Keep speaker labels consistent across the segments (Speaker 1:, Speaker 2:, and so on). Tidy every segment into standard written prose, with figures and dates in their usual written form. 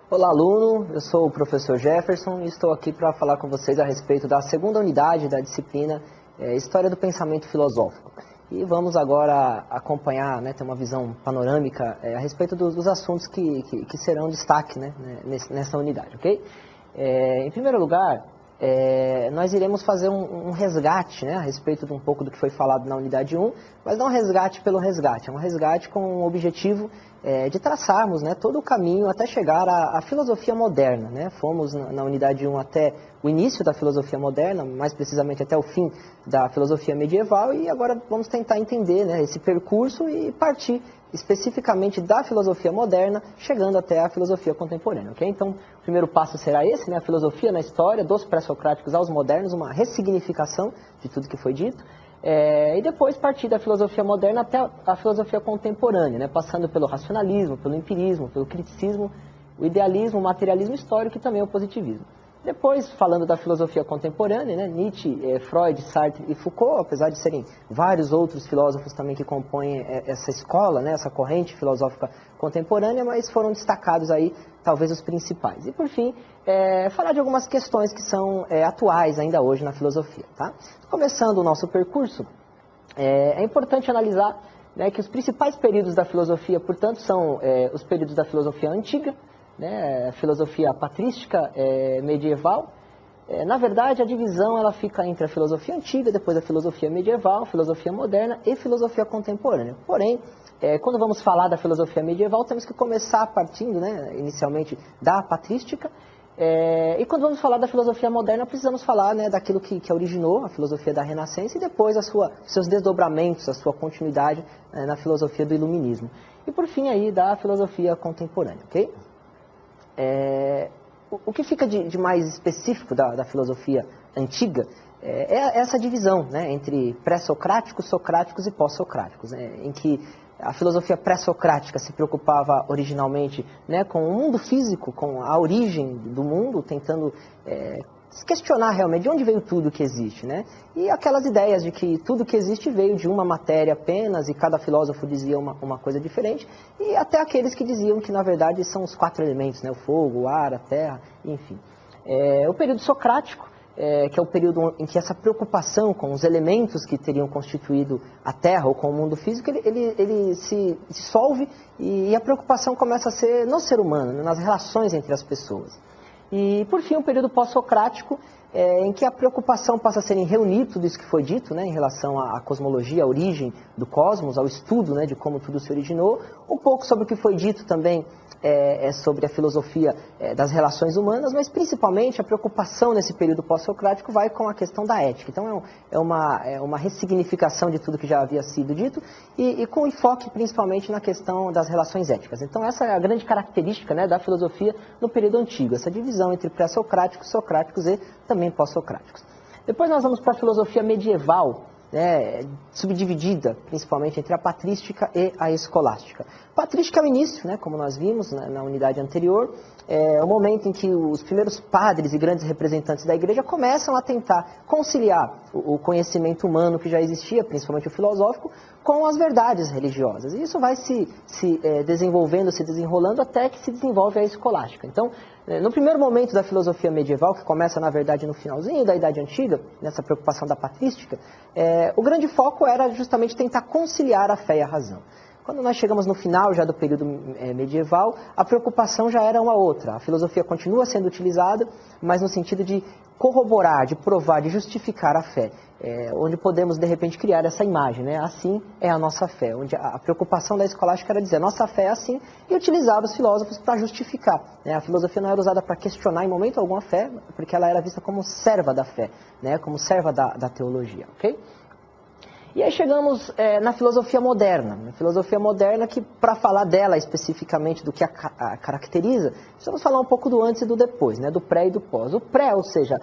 Speaker 1: Olá, aluno. Eu sou o professor Jefferson e estou aqui para falar com vocês a respeito da segunda unidade da disciplina História do Pensamento Filosófico. E vamos agora acompanhar, ter uma visão panorâmica a respeito dos assuntos que serão destaque nessa unidade, ok? Em primeiro lugar, nós iremos fazer um resgate a respeito de um pouco do que foi falado na unidade 1, mas não um resgate pelo resgate, é um resgate com o objetivo de traçarmos todo o caminho até chegar à filosofia moderna. Fomos na unidade 1 até o início da filosofia moderna, mais precisamente até o fim da filosofia medieval, e agora vamos tentar entender esse percurso e partir especificamente da filosofia moderna, chegando até a filosofia contemporânea, ok? Então, o primeiro passo será esse, a filosofia na história, dos pré-socráticos aos modernos, uma ressignificação de tudo que foi dito, e depois partir da filosofia moderna até a filosofia contemporânea, passando pelo racionalismo, pelo empirismo, pelo criticismo, o idealismo, o materialismo histórico e também o positivismo. Depois, falando da filosofia contemporânea, Nietzsche, Freud, Sartre e Foucault, apesar de serem vários outros filósofos também que compõem essa escola, essa corrente filosófica contemporânea, mas foram destacados aí talvez os principais. E por fim, falar de algumas questões que são atuais ainda hoje na filosofia. Tá? Começando o nosso percurso, é importante analisar que os principais períodos da filosofia, portanto, são os períodos da filosofia antiga, a filosofia patrística medieval. Na verdade, a divisão ela fica entre a filosofia antiga, depois a filosofia medieval, filosofia moderna e filosofia contemporânea. Porém, quando vamos falar da filosofia medieval, temos que começar partindo, inicialmente, da patrística. E quando vamos falar da filosofia moderna, precisamos falar daquilo que originou a filosofia da Renascença e depois seus desdobramentos, a sua continuidade na filosofia do Iluminismo. E por fim aí da filosofia contemporânea, ok? O que fica de mais específico da filosofia antiga é essa divisão entre pré-socráticos, socráticos e pós-socráticos, em que a filosofia pré-socrática se preocupava originalmente com o mundo físico, com a origem do mundo, tentando se questionar realmente de onde veio tudo que existe, E aquelas ideias de que tudo que existe veio de uma matéria apenas e cada filósofo dizia uma coisa diferente, e até aqueles que diziam que na verdade são os 4 elementos, o fogo, o ar, a terra, enfim. O período socrático, que é o período em que essa preocupação com os elementos que teriam constituído a Terra ou com o mundo físico, ele se dissolve e a preocupação começa a ser no ser humano, nas relações entre as pessoas. E, por fim, um período pós-socrático, em que a preocupação passa a ser em reunir tudo isso que foi dito, em relação à cosmologia, à origem do cosmos, ao estudo de como tudo se originou, um pouco sobre o que foi dito também sobre a filosofia das relações humanas, mas principalmente a preocupação nesse período pós-socrático vai com a questão da ética. Então é uma ressignificação de tudo que já havia sido dito e com enfoque principalmente na questão das relações éticas. Então essa é a grande característica da filosofia no período antigo, essa divisão entre pré-socráticos, socráticos e também pós-socráticos. Depois nós vamos para a filosofia medieval, subdividida principalmente entre a patrística e a escolástica. Patrística é o início, como nós vimos na unidade anterior, é o momento em que os primeiros padres e grandes representantes da igreja começam a tentar conciliar o conhecimento humano que já existia, principalmente o filosófico, com as verdades religiosas. E isso vai se desenvolvendo, se desenrolando até que se desenvolve a escolástica. Então, no primeiro momento da filosofia medieval, que começa, na verdade, no finalzinho da Idade Antiga, nessa preocupação da patrística, o grande foco era justamente tentar conciliar a fé e a razão. Quando nós chegamos no final já do período medieval, a preocupação já era uma outra. A filosofia continua sendo utilizada, mas no sentido de corroborar, de provar, de justificar a fé. Onde podemos, de repente, criar essa imagem, Assim é a nossa fé. Onde a preocupação da escolástica era dizer, nossa fé é assim, e utilizar os filósofos para justificar. A filosofia não era usada para questionar em momento algum a fé, porque ela era vista como serva da fé, como serva da teologia, ok? E aí chegamos na filosofia moderna. Na filosofia moderna que, para falar dela especificamente, do que a caracteriza, precisamos falar um pouco do antes e do depois, do pré e do pós. O pré, ou seja,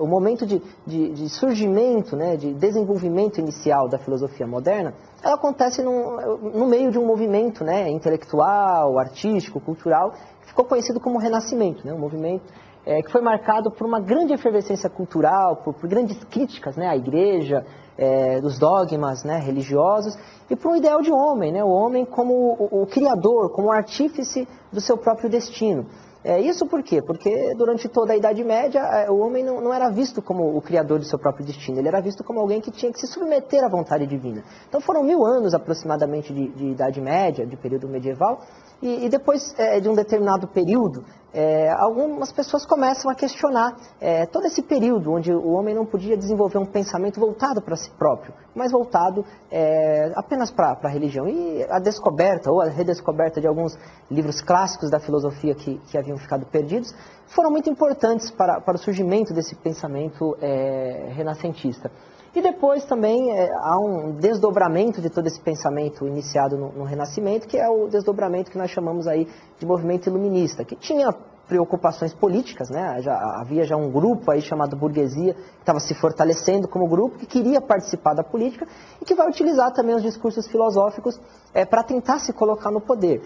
Speaker 1: o momento de surgimento, de desenvolvimento inicial da filosofia moderna, ela acontece no meio de um movimento intelectual, artístico, cultural, que ficou conhecido como Renascimento, um movimento que foi marcado por uma grande efervescência cultural, por grandes críticas à igreja, dos dogmas religiosos, e para um ideal de homem, o homem como o criador, como o artífice do seu próprio destino. Isso por quê? Porque durante toda a Idade Média, o homem não era visto como o criador do seu próprio destino, ele era visto como alguém que tinha que se submeter à vontade divina. Então foram 1000 anos aproximadamente de Idade Média, de período medieval, e depois de um determinado período, algumas pessoas começam a questionar todo esse período onde o homem não podia desenvolver um pensamento voltado para si próprio, mas voltado apenas para a religião. E a descoberta ou a redescoberta de alguns livros clássicos da filosofia que haviam ficado perdidos foram muito importantes para o surgimento desse pensamento renascentista. E depois também há um desdobramento de todo esse pensamento iniciado no Renascimento, que é o desdobramento que nós chamamos aí de movimento iluminista, que tinha preocupações políticas, né? Havia já um grupo aí chamado burguesia, que estava se fortalecendo como grupo, que queria participar da política e que vai utilizar também os discursos filosóficos para tentar se colocar no poder.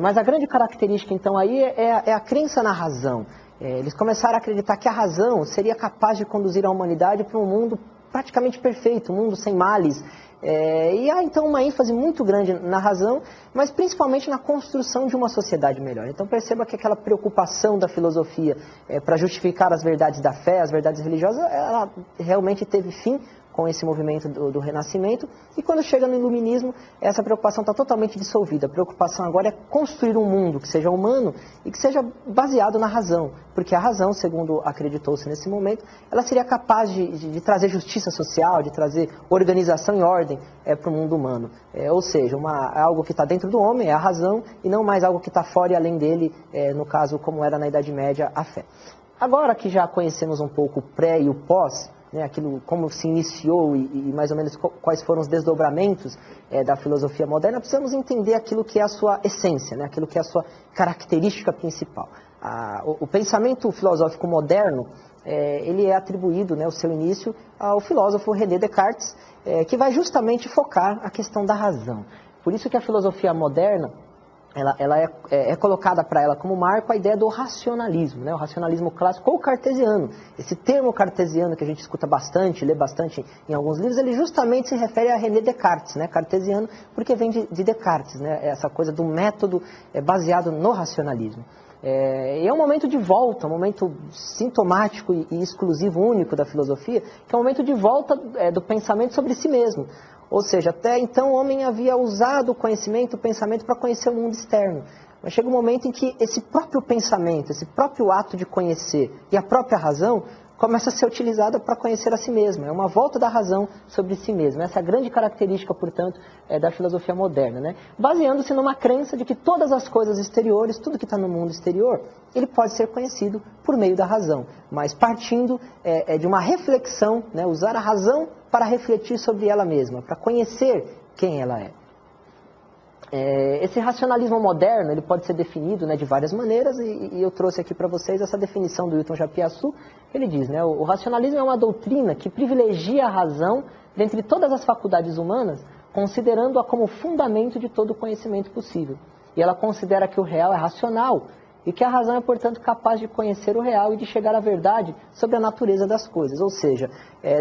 Speaker 1: Mas a grande característica então aí é a crença na razão. Eles começaram a acreditar que a razão seria capaz de conduzir a humanidade para um mundo praticamente perfeito, um mundo sem males. E há então uma ênfase muito grande na razão, mas principalmente na construção de uma sociedade melhor. Então perceba que aquela preocupação da filosofia para justificar as verdades da fé, as verdades religiosas, ela realmente teve fim com esse movimento do Renascimento, e quando chega no Iluminismo, essa preocupação está totalmente dissolvida. A preocupação agora é construir um mundo que seja humano e que seja baseado na razão, porque a razão, segundo acreditou-se nesse momento, ela seria capaz de trazer justiça social, de trazer organização e ordem para o mundo humano. Ou seja, algo que está dentro do homem é a razão, e não mais algo que está fora e além dele, no caso, como era na Idade Média, a fé. Agora que já conhecemos um pouco o pré e o pós, aquilo como se iniciou e mais ou menos quais foram os desdobramentos da filosofia moderna, precisamos entender aquilo que é a sua essência, aquilo que é a sua característica principal. O pensamento filosófico moderno, ele é atribuído, o seu início, ao filósofo René Descartes, que vai justamente focar a questão da razão. Por isso que a filosofia moderna, ela é colocada para ela como marco a ideia do racionalismo, o racionalismo clássico ou cartesiano. Esse termo cartesiano que a gente escuta bastante, lê bastante em alguns livros, ele justamente se refere a René Descartes, cartesiano, porque vem de Descartes, essa coisa do método baseado no racionalismo. E é um momento de volta, um momento sintomático e exclusivo, único da filosofia, que é um momento de volta do pensamento sobre si mesmo. Ou seja, até então o homem havia usado o conhecimento, o pensamento para conhecer o mundo externo. Mas chega um momento em que esse próprio pensamento, esse próprio ato de conhecer e a própria razão começa a ser utilizada para conhecer a si mesmo. É uma volta da razão sobre si mesmo. Essa é a grande característica, portanto, da filosofia moderna, baseando-se numa crença de que todas as coisas exteriores, tudo que está no mundo exterior, ele pode ser conhecido por meio da razão, mas partindo de uma reflexão, usar a razão para refletir sobre ela mesma, para conhecer quem ela é. Esse racionalismo moderno, ele pode ser definido de várias maneiras, e eu trouxe aqui para vocês essa definição do Hilton Japiaçu. Ele diz, o racionalismo é uma doutrina que privilegia a razão dentre todas as faculdades humanas, considerando-a como fundamento de todo o conhecimento possível. E ela considera que o real é racional, e que a razão é, portanto, capaz de conhecer o real e de chegar à verdade sobre a natureza das coisas. Ou seja,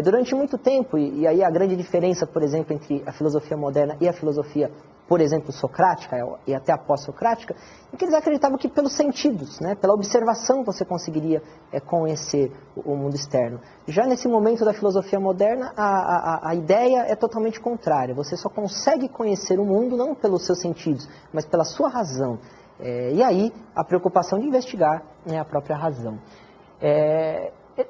Speaker 1: durante muito tempo, e aí a grande diferença, por exemplo, entre a filosofia moderna e a filosofia, por exemplo, socrática e até a pós-socrática, é que eles acreditavam que pelos sentidos, pela observação você conseguiria conhecer o mundo externo. Já nesse momento da filosofia moderna, a ideia é totalmente contrária. Você só consegue conhecer o mundo não pelos seus sentidos, mas pela sua razão. E aí, a preocupação de investigar a própria razão.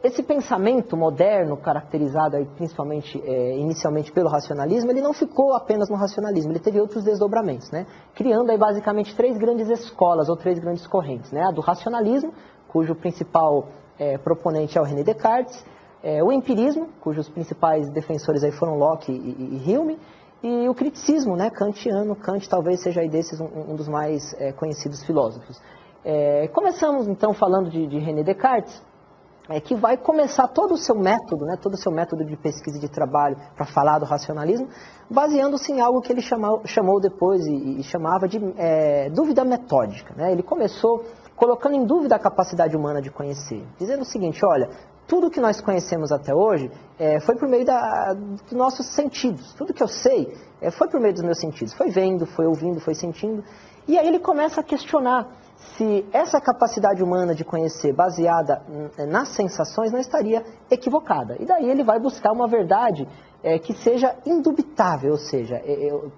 Speaker 1: Esse pensamento moderno, caracterizado aí, principalmente, inicialmente pelo racionalismo, ele não ficou apenas no racionalismo, ele teve outros desdobramentos, criando aí basicamente 3 grandes escolas ou 3 grandes correntes. A do racionalismo, cujo principal proponente é o René Descartes, o empirismo, cujos principais defensores aí foram Locke e Hume, e o criticismo, kantiano. Kant talvez seja aí desses um dos mais conhecidos filósofos. Começamos então falando de René Descartes, que vai começar todo o seu método, todo o seu método de pesquisa e de trabalho para falar do racionalismo, baseando-se em algo que ele chamou depois e chamava de dúvida metódica. Ele começou colocando em dúvida a capacidade humana de conhecer, dizendo o seguinte, olha, tudo que nós conhecemos até hoje foi por meio dos nossos sentidos. Tudo que eu sei foi por meio dos meus sentidos. Foi vendo, foi ouvindo, foi sentindo. E aí ele começa a questionar se essa capacidade humana de conhecer baseada nas sensações não estaria equivocada. E daí ele vai buscar uma verdade que seja indubitável, ou seja,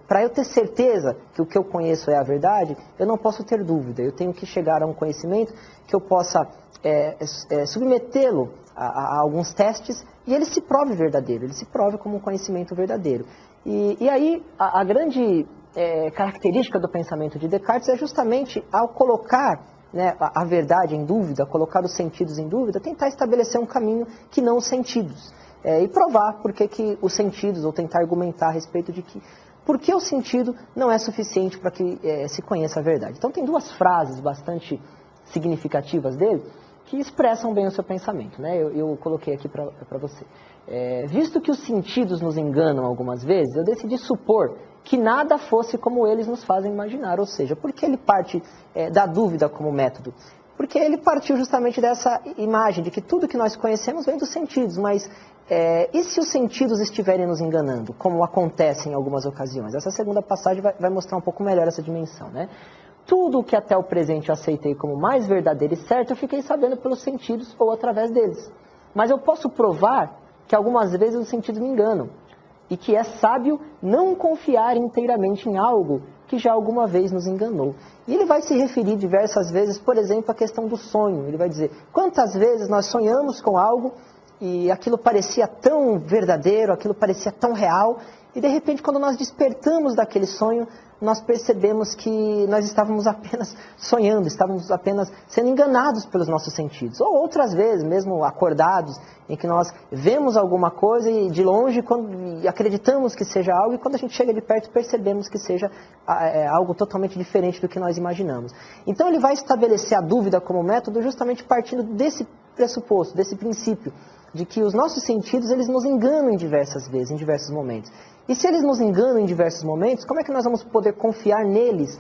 Speaker 1: para eu ter certeza que o que eu conheço é a verdade, eu não posso ter dúvida, eu tenho que chegar a um conhecimento que eu possa submetê-lo a alguns testes e ele se prove verdadeiro, ele se prove como um conhecimento verdadeiro. E aí a grande característica do pensamento de Descartes é justamente ao colocar, né, a verdade em dúvida, colocar os sentidos em dúvida, tentar estabelecer um caminho que não os sentidos. E provar por que os sentidos, ou tentar argumentar a respeito de que por que o sentido não é suficiente para que se conheça a verdade. Então tem duas frases bastante significativas dele que expressam bem o seu pensamento, né? Eu coloquei aqui para você. Visto que os sentidos nos enganam algumas vezes, eu decidi supor que nada fosse como eles nos fazem imaginar, ou seja, por que ele parte da dúvida como método? Porque ele partiu justamente dessa imagem de que tudo que nós conhecemos vem dos sentidos, mas e se os sentidos estiverem nos enganando, como acontece em algumas ocasiões? Essa segunda passagem vai mostrar um pouco melhor essa dimensão, né? Tudo o que até o presente eu aceitei como mais verdadeiro e certo, eu fiquei sabendo pelos sentidos ou através deles. Mas eu posso provar que algumas vezes os sentidos me enganam e que é sábio não confiar inteiramente em algo que já alguma vez nos enganou. E ele vai se referir diversas vezes, por exemplo, à questão do sonho. Ele vai dizer, quantas vezes nós sonhamos com algo e aquilo parecia tão verdadeiro, aquilo parecia tão real, e de repente quando nós despertamos daquele sonho, nós percebemos que nós estávamos apenas sonhando, estávamos apenas sendo enganados pelos nossos sentidos. Ou outras vezes, mesmo acordados, em que nós vemos alguma coisa e de longe e acreditamos que seja algo, e quando a gente chega de perto percebemos que seja algo totalmente diferente do que nós imaginamos. Então ele vai estabelecer a dúvida como método justamente partindo desse pressuposto, desse princípio, de que os nossos sentidos eles nos enganam em diversas vezes, em diversos momentos. E se eles nos enganam em diversos momentos, como é que nós vamos poder confiar neles?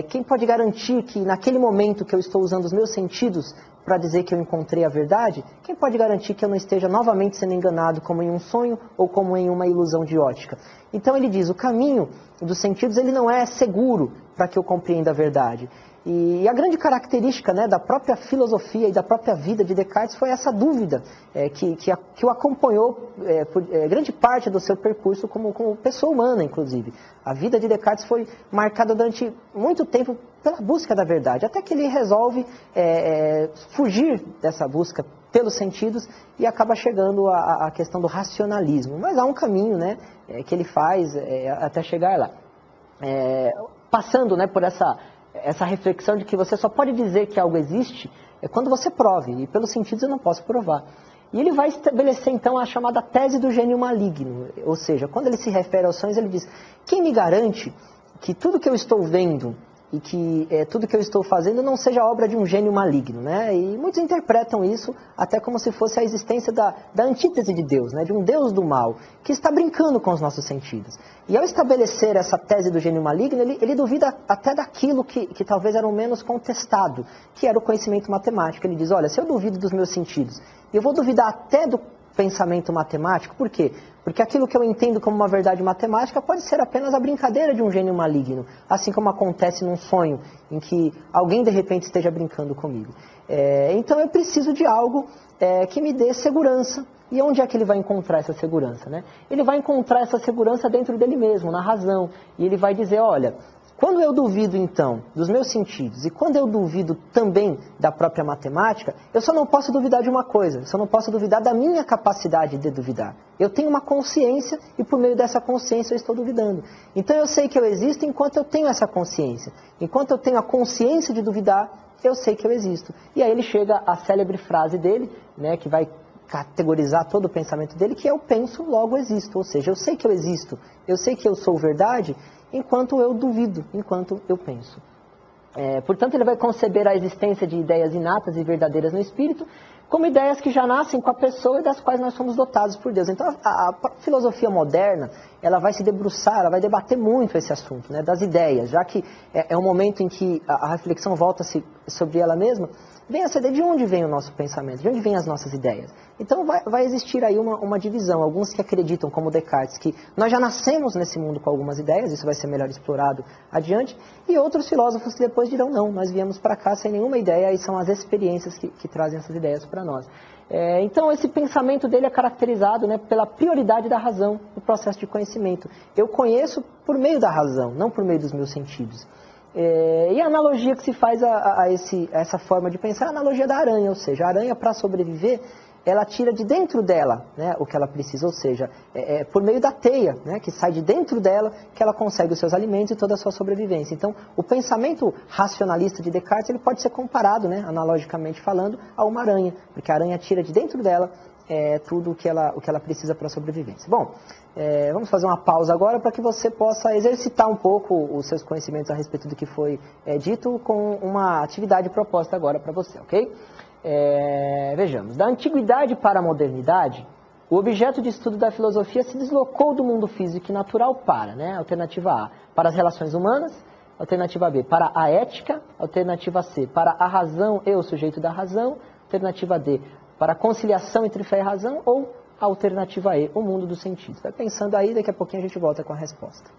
Speaker 1: Quem pode garantir que naquele momento que eu estou usando os meus sentidos para dizer que eu encontrei a verdade, quem pode garantir que eu não esteja novamente sendo enganado como em um sonho ou como em uma ilusão de ótica? Então ele diz, o caminho dos sentidos ele não é seguro para que eu compreenda a verdade. E a grande característica, né, da própria filosofia e da própria vida de Descartes foi essa dúvida que o acompanhou por grande parte do seu percurso como pessoa humana, inclusive. A vida de Descartes foi marcada durante muito tempo pela busca da verdade, até que ele resolve fugir dessa busca pelos sentidos e acaba chegando à questão do racionalismo. Mas há um caminho, né, que ele faz até chegar lá. Passando, né, por essa reflexão de que você só pode dizer que algo existe quando você prove, e pelos sentidos eu não posso provar. E ele vai estabelecer então a chamada tese do gênio maligno, ou seja, quando ele se refere aos sonhos, ele diz, quem me garante que tudo que eu estou vendo e que tudo que eu estou fazendo não seja obra de um gênio maligno, né? E muitos interpretam isso até como se fosse a existência da antítese de Deus, né? De um Deus do mal, que está brincando com os nossos sentidos. E ao estabelecer essa tese do gênio maligno, ele duvida até daquilo que talvez era o menos contestado, que era o conhecimento matemático. Ele diz, olha, se eu duvido dos meus sentidos, eu vou duvidar até do pensamento matemático, por quê? Porque aquilo que eu entendo como uma verdade matemática pode ser apenas a brincadeira de um gênio maligno, assim como acontece num sonho em que alguém de repente esteja brincando comigo. Então eu preciso de algo que me dê segurança. E onde é que ele vai encontrar essa segurança, né? Ele vai encontrar essa segurança dentro dele mesmo, na razão. E ele vai dizer, olha, quando eu duvido então dos meus sentidos e quando eu duvido também da própria matemática, eu só não posso duvidar de uma coisa, só não posso duvidar da minha capacidade de duvidar. Eu tenho uma consciência e por meio dessa consciência eu estou duvidando. Então eu sei que eu existo enquanto eu tenho essa consciência. Enquanto eu tenho a consciência de duvidar, eu sei que eu existo. E aí ele chega à célebre frase dele, né, que vai categorizar todo o pensamento dele, que é eu penso, logo existo. Ou seja, eu sei que eu existo, eu sei que eu sou verdade, enquanto eu duvido, enquanto eu penso. Portanto, ele vai conceber a existência de ideias inatas e verdadeiras no espírito, como ideias que já nascem com a pessoa e das quais nós somos dotados por Deus. Então, a filosofia moderna, ela vai se debruçar, ela vai debater muito esse assunto, né, das ideias, já que é um momento em que a reflexão volta-se sobre ela mesma. vem a ceder de onde vem o nosso pensamento, de onde vêm as nossas ideias. Então vai existir aí uma divisão, alguns que acreditam, como Descartes, que nós já nascemos nesse mundo com algumas ideias, isso vai ser melhor explorado adiante, e outros filósofos que depois dirão, não, nós viemos para cá sem nenhuma ideia, e são as experiências que trazem essas ideias para nós. Então esse pensamento dele é caracterizado, né, pela prioridade da razão no processo de conhecimento. Eu conheço por meio da razão, não por meio dos meus sentidos. E a analogia que se faz a essa forma de pensar é a analogia da aranha, ou seja, a aranha, para sobreviver, ela tira de dentro dela, né, o que ela precisa, ou seja, por meio da teia, né, que sai de dentro dela, que ela consegue os seus alimentos e toda a sua sobrevivência. Então, o pensamento racionalista de Descartes, ele pode ser comparado, né, analogicamente falando, a uma aranha, porque a aranha tira de dentro dela tudo o que ela precisa para a sobrevivência. Bom, vamos fazer uma pausa agora para que você possa exercitar um pouco os seus conhecimentos a respeito do que foi dito com uma atividade proposta agora para você, ok? Vejamos, da antiguidade para a modernidade, o objeto de estudo da filosofia se deslocou do mundo físico e natural para, né, alternativa A, para as relações humanas, alternativa B, para a ética, alternativa C, para a razão e o sujeito da razão, alternativa D, para a conciliação entre fé e razão, ou a alternativa E, o mundo dos sentidos. Vai pensando aí, daqui a pouquinho a gente volta com a resposta.